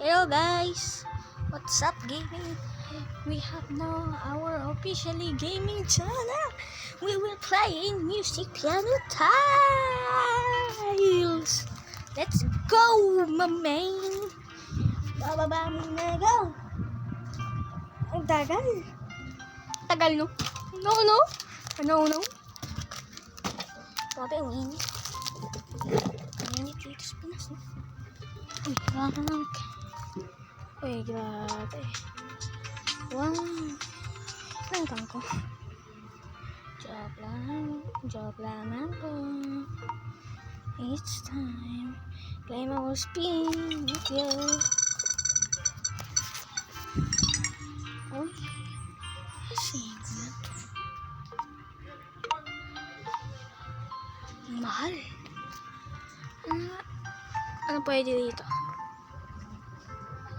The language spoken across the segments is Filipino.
Hello guys, what's up gaming? We have now our officially gaming channel. We will playing music piano tiles. Let's go, my man. Bababa muna, go. Ang tagal. Tagal no? No. No. Grabe, ang init. Ang init dito sa Pinas, no? Uy, uy, grabe. Wow. Nangkang ko. Job lamang po. It's time. Play my will spin with you. Uy. Sige. Mahal. Ano pwede dito?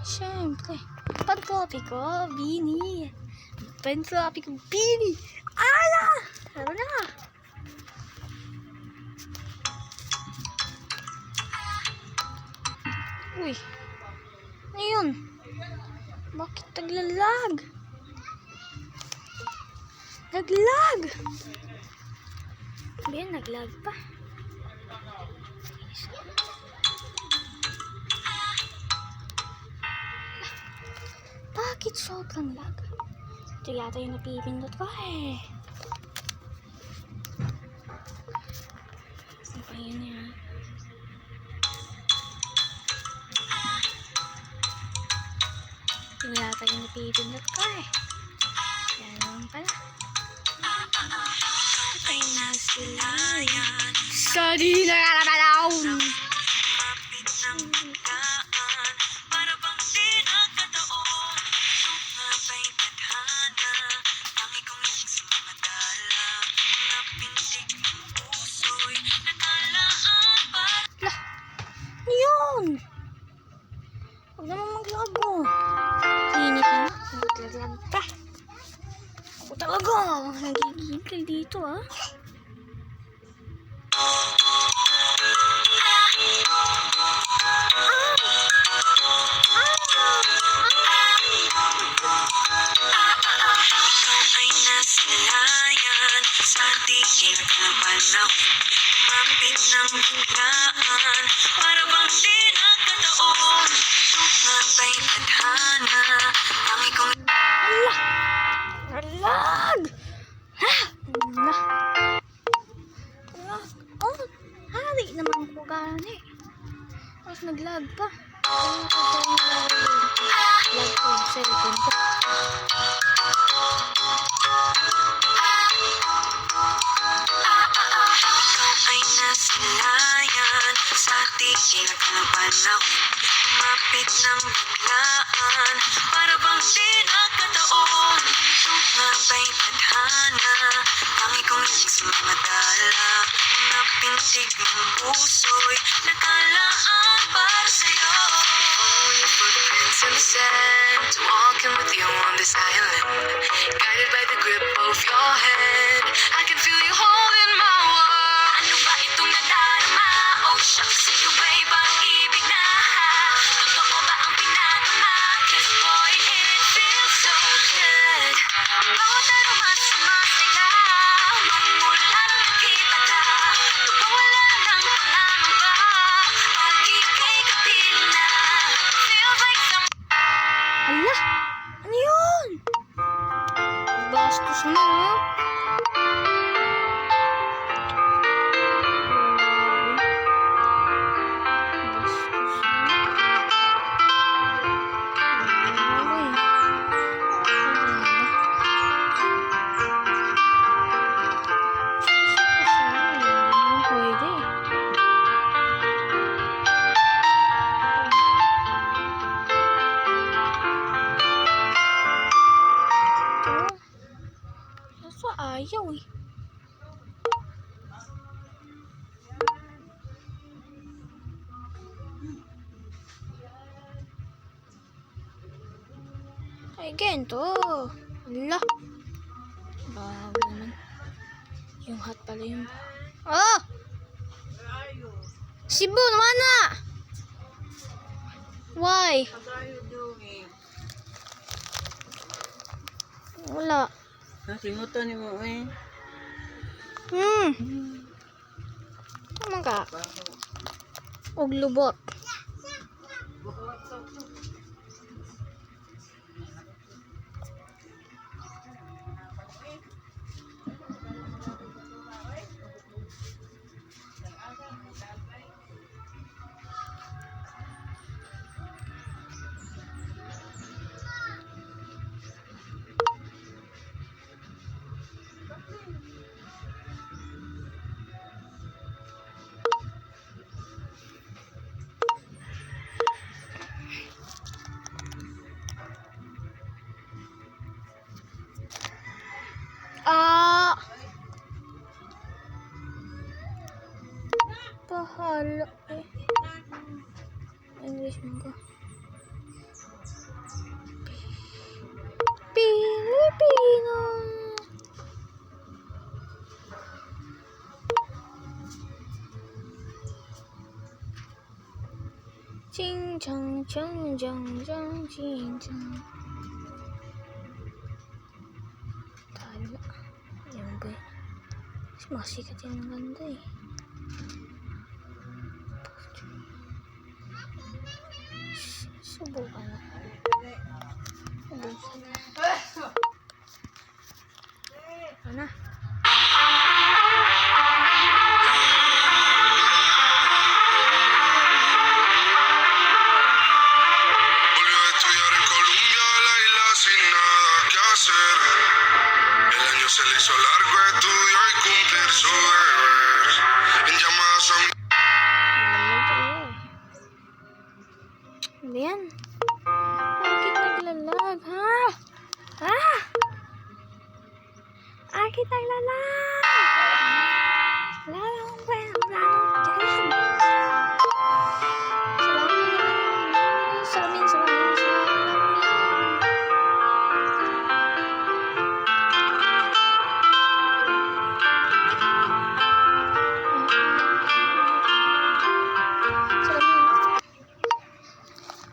Siyempre. Pantropi ko, Bini. Ala! Ano na? Uy. Ayun. Bakit naglalag? Naglag! Bien, naglag pa. Bakit sobrang lag? Ito yata yung napipindot ko eh. Ano pa yun yan? Ito yata yung napipindot ko eh. Yan naman pala. Patay na sila yan. Sorry na nakakalaw! Yun! Huwag naman maglago. Init na. Naglalag pa. Ako talaga. Nagigigil dito ah. Ay nasilayan sa tingin ng panahon. Mapit ng biglaan para bang di nagkataon. Ito nga ba'y tadhana? Tangi kong Nalag! Ha! Oh, hari naman ko gani. Tapos naglag pa. Lag ko yung cellphone ko. ay nasilayan sa tingin ng panahon. Mapit ng biglaan para bang di nagkataon. Ito nga ba'y tadhana? Tangi kong nagsumadala. Napintig ng puso'y nakalaan para sa'yo. Follow your footprints in the sand, walking with you on this island, guided by the grip of your hand. I can feel you holding my world. Ano ba itong nadarama? Oh shucks, ito ba'y bang ibig na? Totoo ba ang pinagama? 'Cause boy, it feels so good. Bawat aroma sumasaya, magmula nang nakita ka. Pagkawala ng pangangamba, pag ika'y kapiling na. Feels like some Ala! Ano yun? Bastos na ha? Ayaw eh. Ay, ganito. Ala. Bago naman. Yung hot pala yung... Oh! Cebu naman na! Why? What are you doing? Wala. Nasimutan ni mo eh. Tama ka. Og lubot. Ah! Pahala eh. English mo ko. Pilipino. Ching chang chang chang chang ching chang. Talo. Yan ba? Mas masikat yan ang ganda eh. Subukan na. Subukan na. Ano? Volvió a estudiar en Colombia, la isla sin nada que hacer. El año se le hizo largo, estudió y cumplir su deber. En llamadas a Ano yan? Bakit naglalag, ha? Ha? Bakit naglalag? Wala akong pwede. Wala akong dyan. Salamin.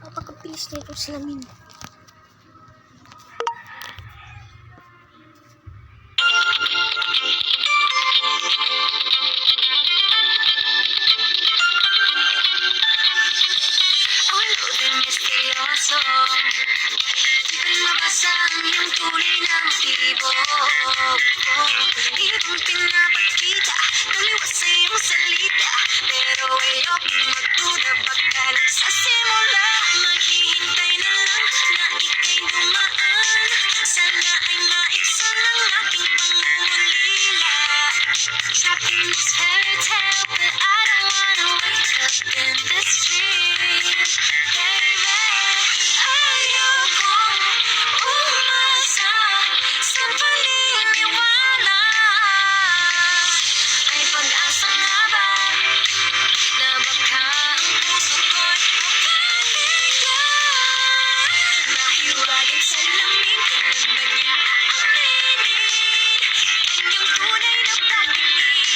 Napaka-bilis nito salamin. Awalo din misteryoso. Di pa rin mabasa ang iyong tunay na motibo. Ibang pinapakita, taliwas sa iyong salita. Pero ayokong magduda pagka sa simula. Maghihintay na lang na ika'y dumaan. Sana ay maibsan ang aking pangungulila. Trapped in this fairy tale, but I don't wanna wake up in this dream. Baby, ayokong umasa sa paniniwala. May pag-asa nga ba na baka ang puso ko'y makabigyan? Mahiwagang salamin, kapag niya aaminin ang iyong tunay na pag-ibig.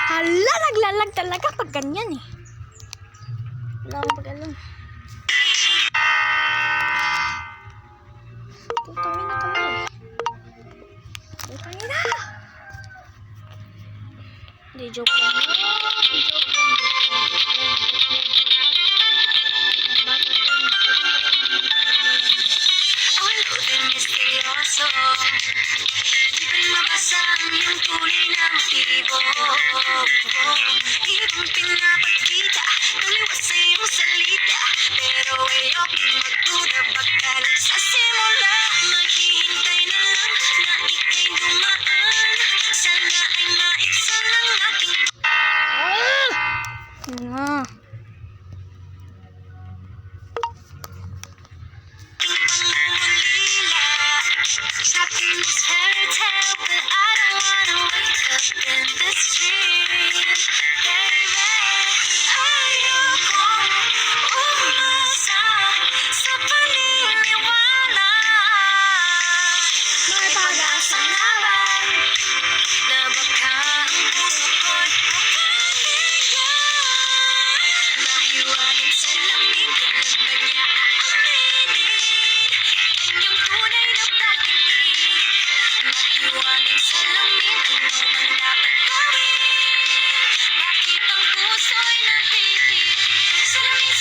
Hala, naglalag talaga pag ganyan eh. Wala akong pag-alam. Tutungin na kami eh. Tutungin na! Hindi, joke lang. Awalo din misteryoso. Di pa rin mabasa ang iyong tunay na motibo. Ibang pinapakita, taliwas sa iyong salita. Pero ayokong magduda pagka sa simula. Maghihintay na lang na ika'y dumaan. Sana ay maibsan ang aking Nga. pangungulila. Trapped in this fairy tale, but I don't wanna wake up in this dream. Baby, ayokong umasa sa paniniwala. May pag-asa nga ba na baka ang puso ko'y makabigyan? Mahiwagang salamin.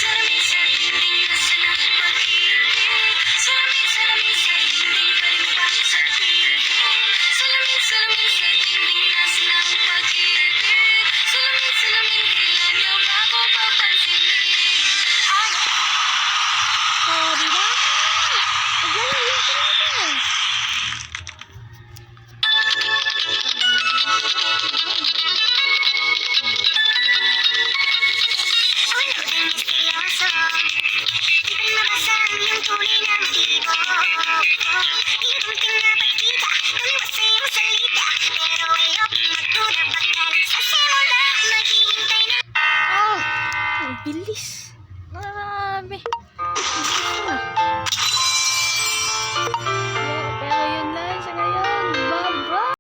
Salamin sa dingding nasa ng pag-ibig. Salamin, salamin sa dingding kalimutan sa piling. Salamin, salamin sa dingding nasa ng pag-ibig. Salamin, salamin kailan niyo ba ako papansinin? Ay, Oh, di ba? Maglalayo ka natin. ang lutang misteryoso. Di ba mabasa ang iyong tunay na motibo? Irunting na pagkita, taliwas sa iyong salita. Pero ayokong magduda pagkalang sa simula. Maghihintay na Oh, ang bilis. Grabe.